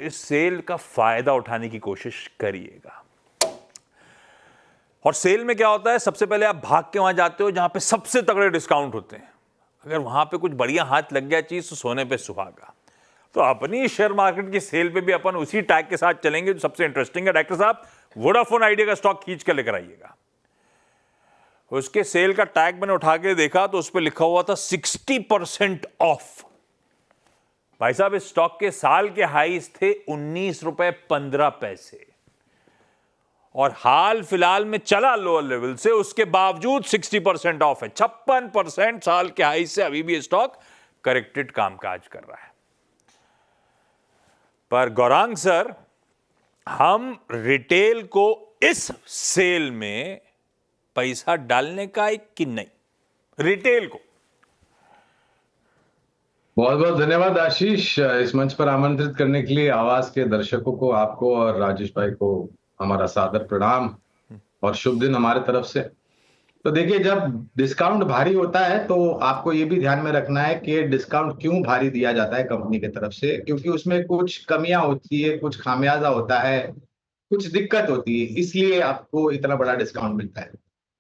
इस सेल का फायदा उठाने की कोशिश करिएगा। और सेल में क्या होता है, सबसे पहले आप भाग के वहां जाते हो जहां पे सबसे तगड़े डिस्काउंट होते हैं। अगर वहां पे कुछ बढ़िया हाथ लग गया चीज तो सोने पे सुहागा। तो अपनी शेयर मार्केट की सेल पे भी अपन उसी टैग के साथ चलेंगे जो सबसे इंटरेस्टिंग है। डॉक्टर साहब, वोडाफोन आइडिया का स्टॉक खींच कर लेकर आइएगा। उसके सेल का टैग मैंने उठा के देखा तो उस पर लिखा हुआ था 60% ऑफ। भाई साहब, इस स्टॉक के साल के हाईस थे 19 रुपए 15 पैसे और हाल फिलहाल में चला लोअर लेवल से, उसके बावजूद 60% ऑफ है। 56% साल के हाई से अभी भी स्टॉक करेक्टेड कामकाज कर रहा है। पर गौरांग सर, हम रिटेल को इस सेल में पैसा डालने का है कि नहीं? रिटेल को बहुत बहुत धन्यवाद आशीष, इस मंच पर आमंत्रित करने के लिए। आवाज के दर्शकों को, आपको और राजेश भाई को हमारा सादर प्रणाम और शुभ दिन हमारे तरफ से। तो देखिए, जब डिस्काउंट भारी होता है तो आपको ये भी ध्यान में रखना है कि डिस्काउंट क्यों भारी दिया जाता है कंपनी की तरफ से, क्योंकि उसमें कुछ कमियां होती है, कुछ खामियाजा होता है, कुछ दिक्कत होती है, इसलिए आपको इतना बड़ा डिस्काउंट मिलता है।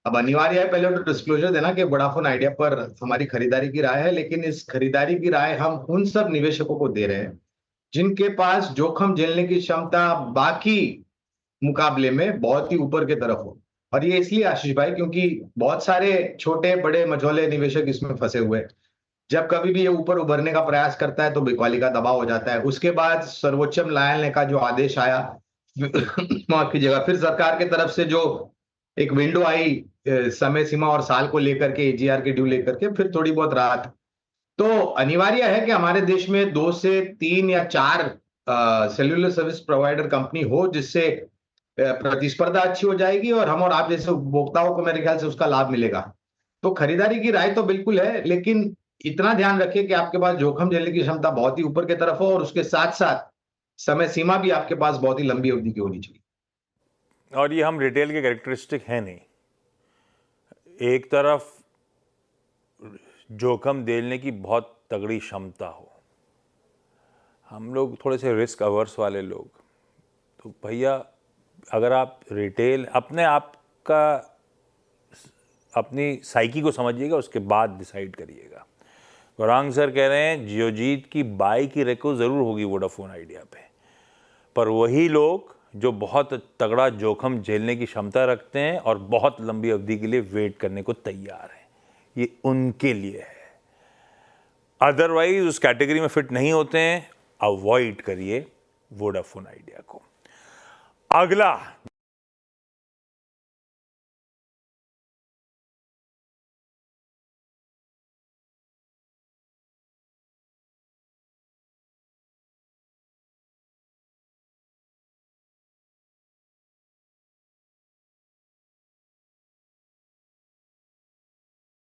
अब अनिवार्य है पहले तो डिस्क्लोजर देना कि वोडाफोन आइडिया पर हमारी खरीदारी की राय है, लेकिन इस खरीदारी की राय हम उन सब निवेशकों को दे रहे हैं जिनके पास जोखिम झेलने की क्षमता बाकी मुकाबले में बहुत ही ऊपर की तरफ हो। और ये इसलिए आशीष भाई, क्योंकि बहुत सारे छोटे बड़े मझोले निवेशक इसमें फंसे हुए हैं। जब कभी भी ये ऊपर उभरने का प्रयास करता है तो बिकवाली का दबाव हो जाता है। उसके बाद सर्वोच्च न्यायालय का जो आदेश आया माफ कीजिएगा, फिर सरकार की तरफ से जो एक विंडो आई समय सीमा और साल को लेकर के, एजीआर के ड्यू लेकर के, फिर थोड़ी बहुत राहत। तो अनिवार्य है कि हमारे देश में 2 से 3 या 4 सेल्यूलर सर्विस प्रोवाइडर कंपनी हो, जिससे प्रतिस्पर्धा अच्छी हो जाएगी और हम और आप जैसे उपभोक्ताओं को मेरे ख्याल से उसका लाभ मिलेगा। तो खरीदारी की राय तो बिल्कुल है, लेकिन इतना ध्यान रखिए कि आपके पास जोखिम झेलने की क्षमता बहुत ही ऊपर की तरफ हो और उसके साथ साथ समय सीमा भी आपके पास बहुत ही लंबी अवधि की होनी चाहिए। और ये हम रिटेल के कैरेक्टरिस्टिक है नहीं। एक तरफ जोखिम झेलने की बहुत तगड़ी क्षमता हो, हम लोग थोड़े से रिस्क अवर्स वाले लोग, तो भैया अगर आप रिटेल अपने आप का अपनी साइकी को समझिएगा, उसके बाद डिसाइड करिएगा। गौरांग सर कह रहे हैं जियोजीत की बाई की रेको ज़रूर होगी वोडाफोन आइडिया पे, पर वही लोग जो बहुत तगड़ा जोखिम झेलने की क्षमता रखते हैं और बहुत लंबी अवधि के लिए वेट करने को तैयार हैं, ये उनके लिए है। अदरवाइज उस कैटेगरी में फिट नहीं होते हैं, अवॉइड करिए वोडाफोन आइडिया को। अगला